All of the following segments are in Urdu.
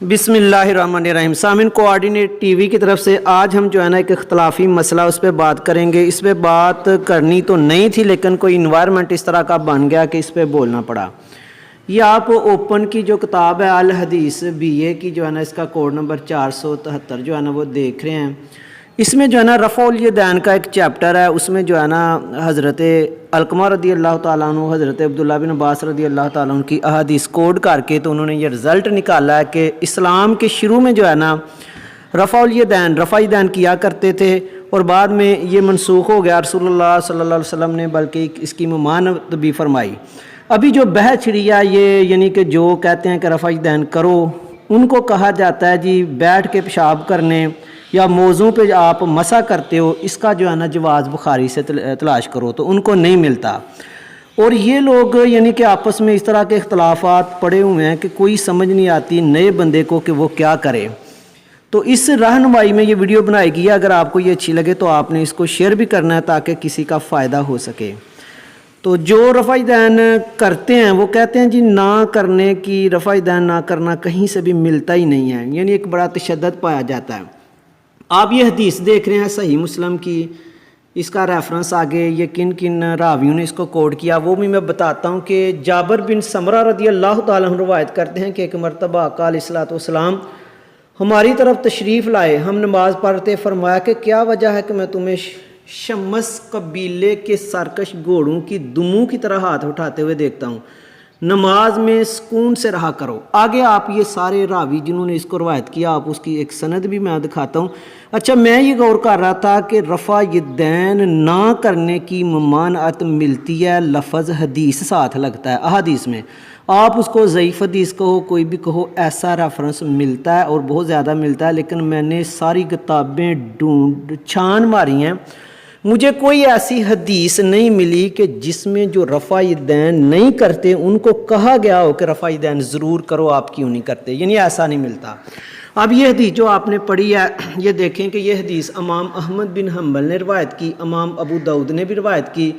بسم اللہ الرحمن الرحیم۔ سامعین، کوآرڈینیٹ ٹی وی کی طرف سے آج ہم جو ہے نا ایک اختلافی مسئلہ اس پہ بات کریں گے۔ اس پہ بات کرنی تو نہیں تھی لیکن کوئی انوائرمنٹ اس طرح کا بن گیا کہ اس پہ بولنا پڑا۔ یہ آپ اوپن کی جو کتاب ہے الحدیث BA کی جو ہے نا اس کا کوڈ نمبر 473 جو ہے نا وہ دیکھ رہے ہیں۔ اس میں جو ہے نا رفع الیدین کا ایک چیپٹر ہے، اس میں جو ہے نا حضرت علقمہ رضی اللہ تعالیٰ عنہ، حضرت عبداللہ بن عباس رضی اللہ تعالیٰ عنہ کی احادیث کوڈ کر کے تو انہوں نے یہ رزلٹ نکالا ہے کہ اسلام کے شروع میں جو ہے نا رفع الیدین کیا کرتے تھے اور بعد میں یہ منسوخ ہو گیا۔ رسول اللہ صلی اللہ علیہ وسلم نے بلکہ اس کی ممانعت بھی فرمائی۔ ابھی جو بحث چھڑی ہے یہ یعنی کہ جو کہتے ہیں کہ رفع الیدین کرو، ان کو کہا جاتا ہے جی بیٹھ کے پیشاب کرنے یا موضوع پہ آپ مسح کرتے ہو، اس کا جو ہے نا جواز بخاری سے تلاش کرو تو ان کو نہیں ملتا۔ اور یہ لوگ یعنی کہ آپس میں اس طرح کے اختلافات پڑے ہوئے ہیں کہ کوئی سمجھ نہیں آتی نئے بندے کو کہ وہ کیا کرے۔ تو اس رہنمائی میں یہ ویڈیو بنائی گئی ہے، اگر آپ کو یہ اچھی لگے تو آپ نے اس کو شیئر بھی کرنا ہے تاکہ کسی کا فائدہ ہو سکے۔ تو جو رفع الیدین کرتے ہیں وہ کہتے ہیں جی نہ کرنے کی، رفع الیدین نہ کرنا کہیں سے بھی ملتا ہی نہیں ہے، یعنی ایک بڑا تشدد پایا جاتا ہے۔ آپ یہ حدیث دیکھ رہے ہیں صحیح مسلم کی، اس کا ریفرنس آگے یہ کن کن راویوں نے اس کو کوڈ کیا وہ بھی میں بتاتا ہوں کہ جابر بن سمرہ رضی اللہ تعالیٰ عنہ روایت کرتے ہیں کہ ایک مرتبہ آقا علیہ الصلوۃ والسلام ہماری طرف تشریف لائے، ہم نماز پڑھتے، فرمایا کہ کیا وجہ ہے کہ میں تمہیں شمس قبیلے کے سرکش گھوڑوں کی دموں کی طرح ہاتھ اٹھاتے ہوئے دیکھتا ہوں، نماز میں سکون سے رہا کرو۔ آگے آپ یہ سارے راوی جنہوں نے اس کو روایت کیا آپ اس کی ایک سند بھی میں دکھاتا ہوں۔ اچھا، میں یہ غور کر رہا تھا کہ رفع الیدین نہ کرنے کی ممانعت ملتی ہے، لفظ حدیث ساتھ لگتا ہے احادیث میں، آپ اس کو ضعیف حدیث کہو کوئی بھی کہو، ایسا ریفرنس ملتا ہے اور بہت زیادہ ملتا ہے، لیکن میں نے ساری کتابیں چھان ماری ہیں، مجھے کوئی ایسی حدیث نہیں ملی کہ جس میں جو رفع الیدین نہیں کرتے ان کو کہا گیا ہو کہ رفع الیدین ضرور کرو، آپ کیوں نہیں کرتے، یعنی ایسا نہیں ملتا۔ اب یہ حدیث جو آپ نے پڑھی ہے یہ دیکھیں کہ یہ حدیث امام احمد بن حنبل نے روایت کی، امام ابو داؤد نے بھی روایت کی،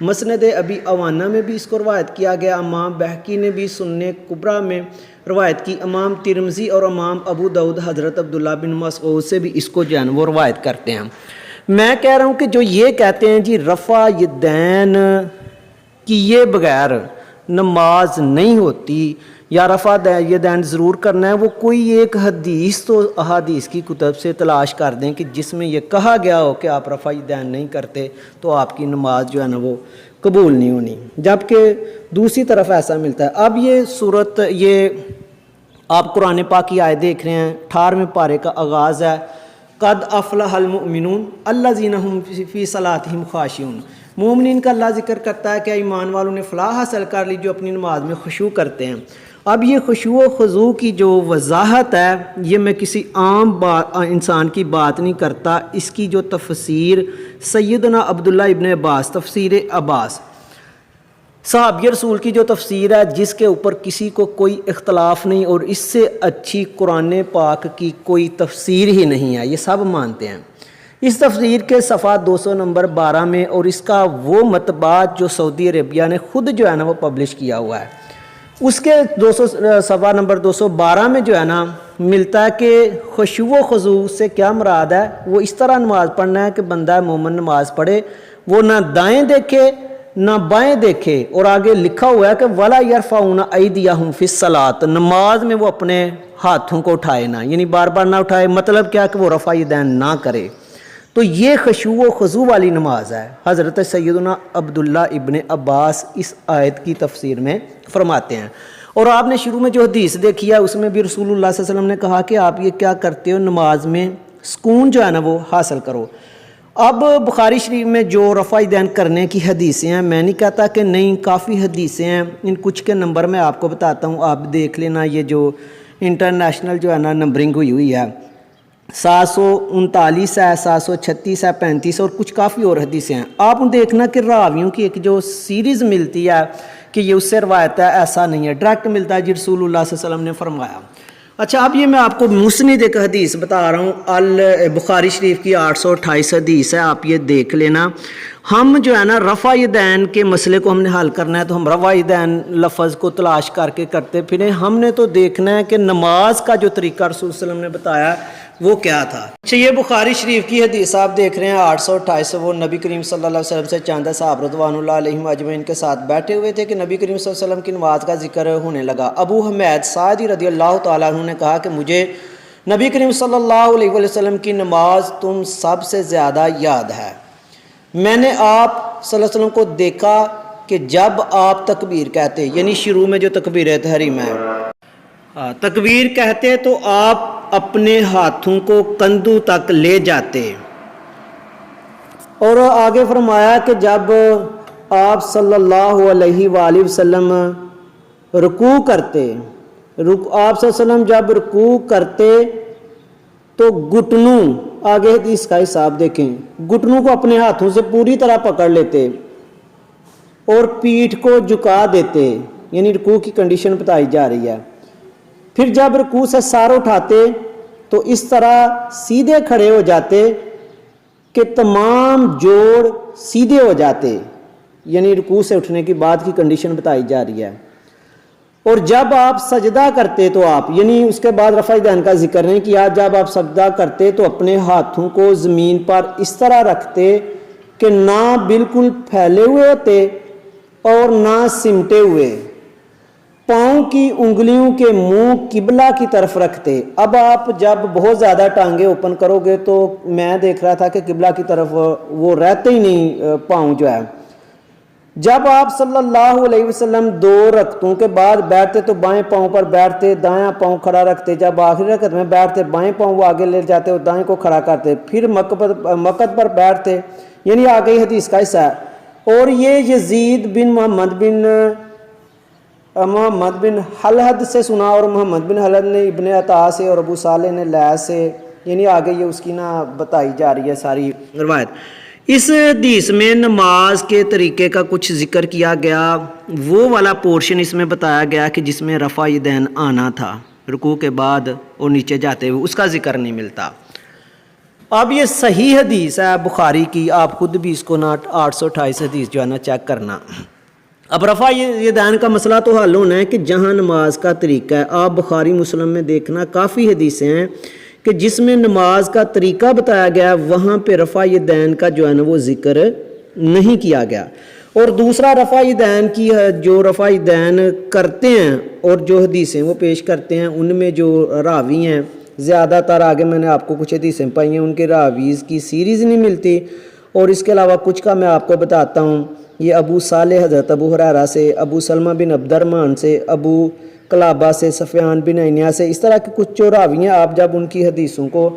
مسند ابی عوانہ میں بھی اس کو روایت کیا گیا، امام بہقی نے بھی سنن کبریٰ میں روایت کی، امام ترمذی اور امام ابو داؤد حضرت عبداللہ بن مسعود سے بھی اس کو جو ہے وہ روایت کرتے ہیں۔ میں کہہ رہا ہوں کہ جو یہ کہتے ہیں جی رفع الیدین کیے بغیر نماز نہیں ہوتی یا رفع الیدین ضرور کرنا ہے، وہ کوئی ایک حدیث تو احادیث کی کتب سے تلاش کر دیں کہ جس میں یہ کہا گیا ہو کہ آپ رفع الیدین نہیں کرتے تو آپ کی نماز جو ہے نا وہ قبول نہیں ہونی، جبکہ دوسری طرف ایسا ملتا ہے۔ اب یہ صورت یہ آپ قرآن پاک کی آیت دیکھ رہے ہیں، 18ویں پارے کا آغاز ہے، قد افلح المؤمنون الذین هم فی صلاتہم خاشعون۔ مومنین کا اللہ ذکر کرتا ہے کہ ایمان والوں نے فلاح حاصل کر لی جو اپنی نماز میں خشوع کرتے ہیں۔ اب یہ خشوع و خضوع کی جو وضاحت ہے یہ میں کسی عام انسان کی بات نہیں کرتا، اس کی جو تفسیر سیدنا عبداللہ ابن عباس، تفسیر عباس صحابی رسول کی جو تفسیر ہے جس کے اوپر کسی کو کوئی اختلاف نہیں، اور اس سے اچھی قرآن پاک کی کوئی تفسیر ہی نہیں ہے، یہ سب مانتے ہیں۔ اس تفسیر کے صفحہ 200 نمبر 12 میں، اور اس کا وہ مطبوعات جو سعودی عربیہ نے خود جو ہے نا وہ پبلش کیا ہوا ہے، اس کے صفحہ نمبر 212 میں جو ہے نا ملتا ہے کہ خشوع و خضوع سے کیا مراد ہے، وہ اس طرح نماز پڑھنا ہے کہ بندہ مومن نماز پڑھے وہ نہ دائیں دیکھے نہ بائیں دیکھے، اور آگے لکھا ہوا ہے کہ وَلَا يَرْفَعُونَ أَيْدِيَهُمْ فِي الصَّلَاةِ، نماز میں وہ اپنے ہاتھوں کو اٹھائے نہ، یعنی بار بار نہ اٹھائے، مطلب کیا کہ وہ رفع الیدین نہ کرے۔ تو یہ خشوع و خضوع والی نماز ہے، حضرت سیدنا عبداللہ ابن عباس اس آیت کی تفسیر میں فرماتے ہیں۔ اور آپ نے شروع میں جو حدیث دیکھی ہے اس میں بھی رسول اللہ صلی اللہ علیہ وسلم نے کہا کہ آپ یہ کیا کرتے ہو، نماز میں سکون جو ہے نا وہ حاصل کرو۔ اب بخاری شریف میں جو رفع الیدین کرنے کی حدیثیں ہیں، میں نہیں کہتا کہ نہیں، کافی حدیثیں ہیں، ان کچھ کے نمبر میں آپ کو بتاتا ہوں، آپ دیکھ لینا، یہ جو انٹرنیشنل جو ہے نا نمبرنگ ہوئی ہے 739 ہے، 736 ہے، 35 اور کچھ کافی اور حدیثیں ہیں۔ آپ دیکھنا کہ راویوں کی ایک جو سیریز ملتی ہے کہ یہ اس سے روایت ہے، ایسا نہیں ہے، ڈائریکٹ ملتا ہے جی رسول اللہ صلی اللہ علیہ وسلم نے فرمایا۔ اچھا، اب یہ میں آپ کو مسند ایک حدیث بتا رہا ہوں، بخاری شریف کی 828 حدیث ہے، آپ یہ دیکھ لینا۔ ہم جو ہے نا رفع یدین کے مسئلے کو ہم نے حل کرنا ہے تو ہم رفع یدین لفظ کو تلاش کر کے کرتے پھریں. ہم نے تو دیکھنا ہے کہ نماز کا جو طریقہ رسول صلی اللہ علیہ وسلم نے بتایا وہ کیا تھا. اچھا یہ بخاری شریف کی حدیث آپ دیکھ رہے ہیں 828. وہ نبی کریم صلی اللہ علیہ وسلم سے چاندہ صاحب رضوان اللہ علیہم اجمعین کے ساتھ بیٹھے ہوئے تھے کہ نبی کریم صلی اللہ علیہ وسلم کی نماز کا ذکر ہونے لگا. ابو حمید ساعدی رضی اللہ تعالیٰ عنہ نے کہا کہ مجھے نبی کریم صلی اللہ علیہ وسلم کی نماز تم سب سے زیادہ یاد ہے. میں نے آپ صلی اللہ علیہ وسلم کو دیکھا کہ جب آپ تکبیر کہتے یعنی شروع میں جو تکبیر تحریم ہے تکبیر کہتے تو آپ اپنے ہاتھوں کو کندھوں تک لے جاتے. اور آگے فرمایا کہ جب آپ صلی اللہ علیہ وآلہ وسلم رکوع کرتے آپ صلی اللہ علیہ وسلم جب رکوع کرتے تو گھٹنوں آگے حدیث کا حساب دیکھیں گھٹنوں کو اپنے ہاتھوں سے پوری طرح پکڑ لیتے اور پیٹھ کو جھکا دیتے یعنی رکوع کی کنڈیشن بتائی جا رہی ہے. پھر جب رکوع سے سر اٹھاتے تو اس طرح سیدھے کھڑے ہو جاتے کہ تمام جوڑ سیدھے ہو جاتے یعنی رکوع سے اٹھنے کی بعد کی کنڈیشن بتائی جا رہی ہے. اور جب آپ سجدہ کرتے تو آپ یعنی اس کے بعد رفع یدین کا ذکر نہیں کیا. جب آپ سجدہ کرتے تو اپنے ہاتھوں کو زمین پر اس طرح رکھتے کہ نہ بالکل پھیلے ہوئے ہوتے اور نہ سمٹے ہوئے. پاؤں کی انگلیوں کے منہ قبلہ کی طرف رکھتے. اب آپ جب بہت زیادہ ٹانگیں اوپن کرو گے تو میں دیکھ رہا تھا کہ قبلہ کی طرف وہ رہتے ہی نہیں پاؤں جو ہے. جب آپ صلی اللہ علیہ وسلم 2 رکعتوں کے بعد بیٹھتے تو بائیں پاؤں پر بیٹھتے دایاں پاؤں کھڑا رکھتے. جب آخری رکعت میں بیٹھتے بائیں پاؤں وہ آگے لے جاتے اور دائیں کو کھڑا کرتے. پھر مقعد پر بیٹھتے یعنی آگے حدیث کا حصہ ہے. اور یہ یزید بن محمد بن حلحد سے سنا اور محمد بن حلحد نے ابن عطا سے اور ابو صالح نے لیث سے یعنی آگے یہ اس کی بتائی جا رہی ہے ساری روایت. اس حدیث میں نماز کے طریقے کا کچھ ذکر کیا گیا وہ والا پورشن اس میں بتایا گیا کہ جس میں رفع یدین آنا تھا رکوع کے بعد اور نیچے جاتے ہوئے اس کا ذکر نہیں ملتا. اب یہ صحیح حدیث ہے بخاری کی آپ خود بھی اس کو 828 حدیث جو ہے نا چیک کرنا. اب رفع یدین کا مسئلہ تو حل ہونا ہے کہ جہاں نماز کا طریقہ ہے آپ بخاری مسلم میں دیکھنا کافی حدیثیں ہیں کہ جس میں نماز کا طریقہ بتایا گیا وہاں پہ رفع یدین کا جو ہے نا وہ ذکر نہیں کیا گیا. اور دوسرا رفع یدین کی جو رفع یدین کرتے ہیں اور جو حدیثیں وہ پیش کرتے ہیں ان میں جو راوی ہیں زیادہ تر آگے میں نے آپ کو کچھ حدیثیں پائی ہیں ان کے راویز کی سیریز نہیں ملتی. اور اس کے علاوہ کچھ کا میں آپ کو بتاتا ہوں. یہ ابو صالح حضرت ابو ہریرہ سے ابو سلمہ بن عبد الرحمن سے ابو قلابہ سے سفیان بن عینیہ سے اس طرح کے کچھ جو راوی ہیں آپ جب ان کی حدیثوں کو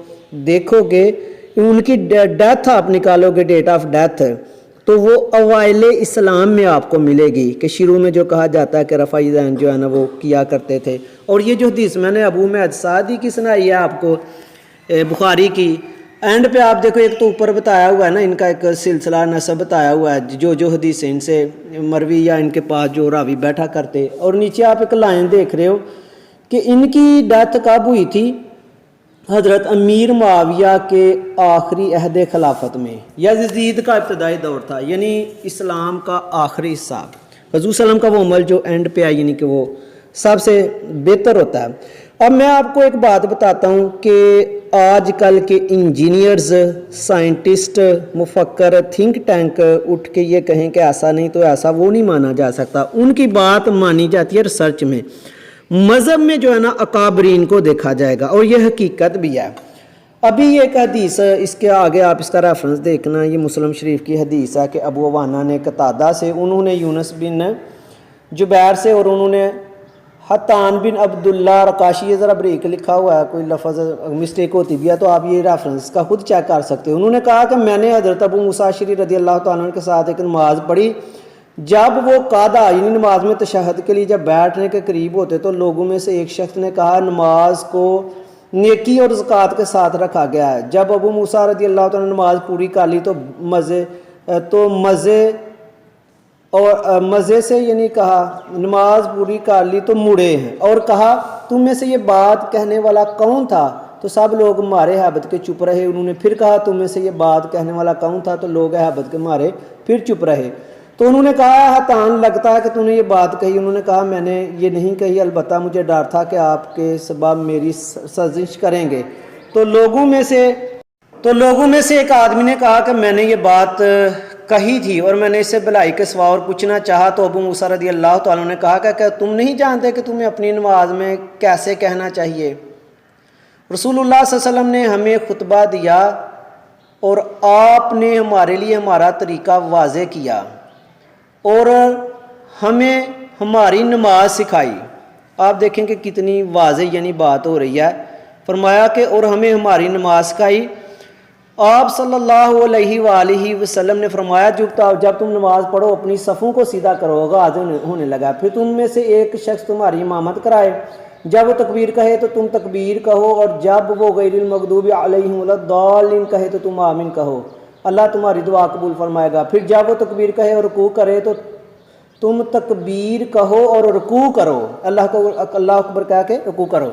دیکھو گے ان کی ڈیتھ آپ نکالو گے ڈیٹ آف ڈیتھ تو وہ اوائل اسلام میں آپ کو ملے گی کہ شروع میں جو کہا جاتا ہے کہ رفع یدین جو ہے نا وہ کیا کرتے تھے. اور یہ جو حدیث میں نے ابو حمید سعدی کی سنائی ہے آپ کو بخاری کی اینڈ پہ آپ دیکھو ایک تو اوپر بتایا ہوا ہے نا ان کا ایک سلسلہ نسب بتایا ہوا ہے جو حدیثیں ان سے مروی یا ان کے پاس جو راوی بیٹھا کرتے. اور نیچے آپ ایک لائن دیکھ رہے ہو کہ ان کی ڈیتھ کب ہوئی تھی حضرت امیر معاویہ کے آخری عہد خلافت میں یا یزید کا ابتدائی دور تھا یعنی اسلام کا آخری حصہ. حضور صلی اللہ علیہ وسلم کا وہ عمل جو اینڈ پہ آیا یعنی کہ وہ سب سے بہتر ہوتا ہے. اب میں آپ کو ایک بات بتاتا ہوں کہ آج کل کے انجینئرز سائنٹسٹ مفکر تھنک ٹینک اٹھ کے یہ کہیں کہ ایسا نہیں تو ایسا وہ نہیں مانا جا سکتا. ان کی بات مانی جاتی ہے ریسرچ میں. مذہب میں جو ہے نا اکابرین کو دیکھا جائے گا اور یہ حقیقت بھی ہے. ابھی ایک حدیث اس کے آگے آپ اس کا ریفرنس دیکھنا یہ مسلم شریف کی حدیث ہے کہ ابو عوانہ نے قتادہ سے انہوں نے یونس بن جبیر سے اور انہوں نے حتان بن عبداللہ رقاشی یہ ذرا بریک لکھا ہوا ہے کوئی لفظ مسٹیک ہوتی بھی ہے تو آپ یہ ریفرنس کا خود چیک کر سکتے ہیں. انہوں نے کہا کہ میں نے حضرت ابو موسیٰ اشعری رضی اللہ تعالیٰ عنہ کے ساتھ ایک نماز پڑھی. جب وہ قادہ یعنی نماز میں تشہد کے لیے جب بیٹھنے کے قریب ہوتے تو لوگوں میں سے ایک شخص نے کہا نماز کو نیکی اور زکوٰۃ کے ساتھ رکھا گیا ہے. جب ابو موسیٰ رضی اللہ تعالیٰ نے نماز پوری کر لی تو مزے سے یعنی کہا نماز پوری کر لی تو مڑے ہیں اور کہا تم میں سے یہ بات کہنے والا کون تھا تو سب لوگ مارے ہیبت کے چپ رہے۔ انہوں نے پھر کہا تم میں سے یہ بات کہنے والا کون تھا؟ تو لوگ ہیبت کے مارے پھر چپ رہے۔ تو انہوں نے کہا حتان لگتا ہے کہ تو نے یہ بات کہی۔ انہوں نے کہا میں نے یہ نہیں کہی، البتہ مجھے ڈر تھا کہ آپ کے سبب میری سرزنش کریں گے۔ تو لوگوں میں سے ایک آدمی نے کہا کہ میں نے یہ بات کہی تھی اور میں نے اس سے بھلائی کے سوا اور پوچھنا چاہا۔ تو ابو موسیٰ رضی اللہ تعالیٰ نے کہا کہ تم نہیں جانتے کہ تمہیں اپنی نماز میں کیسے کہنا چاہیے؟ رسول اللہ صلی اللہ علیہ وسلم نے ہمیں خطبہ دیا اور آپ نے ہمارے لیے ہمارا طریقہ واضح کیا اور ہمیں ہماری نماز سکھائی۔ آپ دیکھیں کہ کتنی واضح یعنی بات ہو رہی ہے۔ فرمایا کہ اور ہمیں ہماری نماز سکھائی۔ آپ صلی اللہ علیہ وآلہ وسلم نے فرمایا جب تم نماز پڑھو اپنی صفوں کو سیدھا کرو، آغاز ہونے لگا، پھر تم میں سے ایک شخص تمہاری امامت کرائے، جب وہ تکبیر کہے تو تم تکبیر کہو، اور جب وہ غیر المغضوب علیہم ولا الضالین کہے تو تم آمین کہو، اللہ تمہاری دعا قبول فرمائے گا۔ پھر جب وہ تکبیر کہے اور رکوع کرے تو تم تکبیر کہو اور رکوع کرو، اللہ اکبر کہہ کے رکوع کرو۔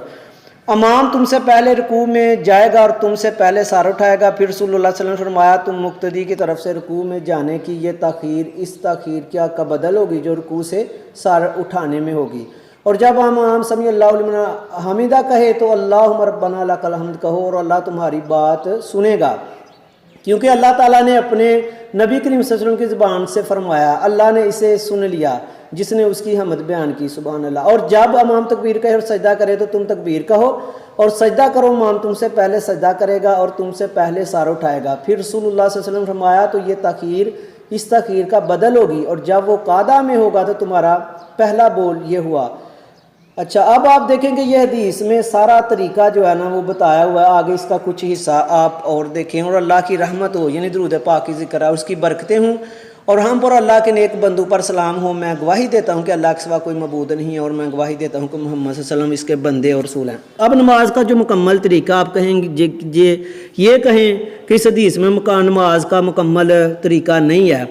امام تم سے پہلے رکوع میں جائے گا اور تم سے پہلے سر اٹھائے گا۔ پھر رسول اللہ صلی اللہ علیہ وسلم نے فرمایا تم مقتدی کی طرف سے رکوع میں جانے کی یہ تاخیر اس تاخیر کیا کا بدل ہوگی جو رکوع سے سر اٹھانے میں ہوگی۔ اور جب امام سمیع اللہ لمن حمیدہ کہے تو اللہم ربنا لک الحمد کہو اور اللہ تمہاری بات سنے گا، کیونکہ اللہ تعالیٰ نے اپنے نبی کریم صلی اللہ علیہ وسلم کی زبان سے فرمایا، اللہ نے اسے سن لیا جس نے اس کی حمد بیان کی، سبحان اللہ۔ اور جب امام تکبیر کہے اور سجدہ کرے تو تم تکبیر کہو اور سجدہ کرو، امام تم سے پہلے سجدہ کرے گا اور تم سے پہلے سر اٹھائے گا۔ پھر رسول اللہ صلی اللہ علیہ وسلم نے فرمایا تو یہ تاخیر اس تاخیر کا بدل ہوگی، اور جب وہ قعدہ میں ہوگا تو تمہارا پہلا بول یہ ہوا۔ اچھا، اب آپ دیکھیں کہ یہ حدیث میں سارا طریقہ جو ہے نا وہ بتایا ہوا ہے، آگے اس کا کچھ حصہ آپ اور دیکھیں۔ اور اللہ کی رحمت ہو یعنی درود پاک کی ذکر ہے، اس کی برکتیں ہوں اور ہم پر اللہ کے نیک بندوں پر سلام ہو۔ میں گواہی دیتا ہوں کہ اللہ کے سوا کوئی معبود نہیں ہے اور میں گواہی دیتا ہوں کہ محمد صلی اللہ علیہ وسلم اس کے بندے اور رسول ہیں۔ اب نماز کا جو مکمل طریقہ آپ کہیں گے یہ کہیں کہ اس حدیث میں نماز کا مکمل طریقہ نہیں ہے،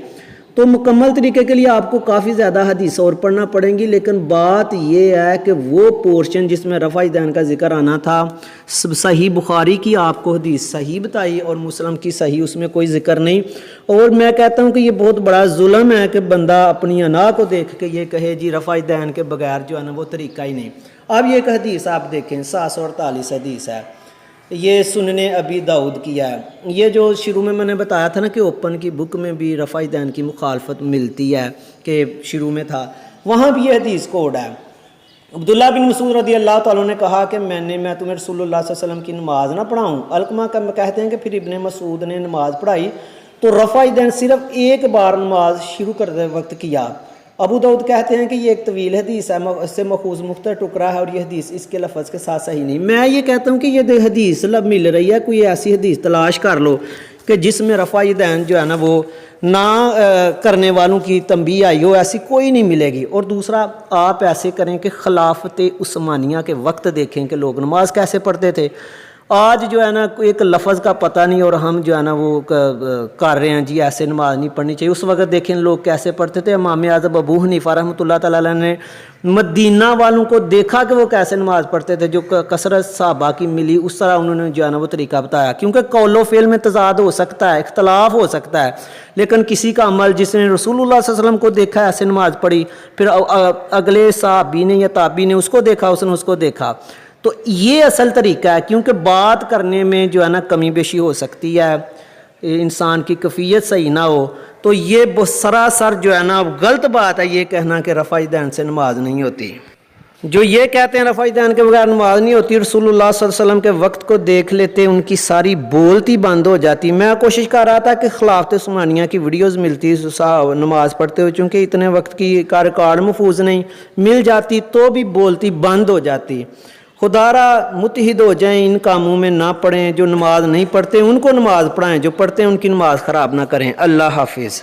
تو مکمل طریقے کے لیے آپ کو کافی زیادہ حدیث اور پڑھنا پڑیں گی، لیکن بات یہ ہے کہ وہ پورشن جس میں رفع یدین کا ذکر آنا تھا، صحیح بخاری کی آپ کو حدیث صحیح بتائی اور مسلم کی صحیح، اس میں کوئی ذکر نہیں۔ اور میں کہتا ہوں کہ یہ بہت بڑا ظلم ہے کہ بندہ اپنی انا کو دیکھ کے یہ کہے جی رفع یدین کے بغیر جو ہے نا وہ طریقہ ہی نہیں۔ اب یہ ایک حدیث آپ دیکھیں 748 حدیث ہے، یہ سنن ابی داؤد کیا ہے۔ یہ جو شروع میں نے بتایا تھا نا کہ اوپن کی بک میں بھی رفع یدین کی مخالفت ملتی ہے کہ شروع میں تھا، وہاں بھی یہ حدیث کوڈ ہے۔ عبداللہ بن مسعود رضی اللہ تعالیٰ نے کہا کہ میں تمہیں رسول اللہ صلی اللہ علیہ وسلم کی نماز نہ پڑھاؤں؟ علقمہ کہتے ہیں کہ پھر ابن مسعود نے نماز پڑھائی تو رفع یدین صرف ایک بار نماز شروع کرتے وقت کیا۔ ابو داؤد کہتے ہیں کہ یہ ایک طویل حدیث ہے، اس سے مأخوذ مختصر ٹکڑا ہے اور یہ حدیث اس کے لفظ کے ساتھ صحیح نہیں۔ میں یہ کہتا ہوں کہ یہ حدیث مل رہی ہے، کوئی ایسی حدیث تلاش کر لو کہ جس میں رفع یدین جو ہے نا وہ نہ کرنے والوں کی تنبیہ آئی ہو، ایسی کوئی نہیں ملے گی۔ اور دوسرا آپ ایسے کریں کہ خلافت عثمانیہ کے وقت دیکھیں کہ لوگ نماز کیسے پڑھتے تھے۔ آج جو ہے نا ایک لفظ کا پتہ نہیں اور ہم جو ہے نا وہ کر رہے ہیں جی ایسے نماز نہیں پڑھنی چاہیے۔ اس وقت دیکھیں لوگ کیسے پڑھتے تھے۔ امام اعظم ابو حنیفہ رحمۃ اللہ تعالیٰ نے مدینہ والوں کو دیکھا کہ وہ کیسے نماز پڑھتے تھے، جو کثرت صحابہ کی ملی اس طرح انہوں نے جو ہے نا وہ طریقہ بتایا، کیونکہ قول و فعل میں تضاد ہو سکتا ہے، اختلاف ہو سکتا ہے، لیکن کسی کا عمل جس نے رسول اللہ صلی اللہ علیہ وسلم کو دیکھا ایسے نماز پڑھی، پھر اگلے صحابی نے یا تابعی نے اس کو دیکھا، اس نے اس کو دیکھا، تو یہ اصل طریقہ ہے۔ کیونکہ بات کرنے میں جو ہے نا کمی بیشی ہو سکتی ہے، انسان کی کیفیت صحیح نہ ہو، تو یہ سراسر جو ہے نا غلط بات ہے یہ کہنا کہ رفع یدین سے نماز نہیں ہوتی۔ جو یہ کہتے ہیں رفع یدین کے بغیر نماز نہیں ہوتی، رسول اللہ صلی اللہ علیہ وسلم کے وقت کو دیکھ لیتے ان کی ساری بولتی بند ہو جاتی۔ میں کوشش کر رہا تھا کہ خلافت عثمانیہ کی ویڈیوز ملتی نماز پڑھتے ہوئے، چونکہ اتنے وقت کی کا ریکارڈ محفوظ نہیں، مل جاتی تو بھی بولتی بند ہو جاتی۔ خدا را متحد ہو جائیں، ان کاموں میں نہ پڑھیں، جو نماز نہیں پڑھتے ان کو نماز پڑھائیں، جو پڑھتے ہیں ان کی نماز خراب نہ کریں۔ اللہ حافظ۔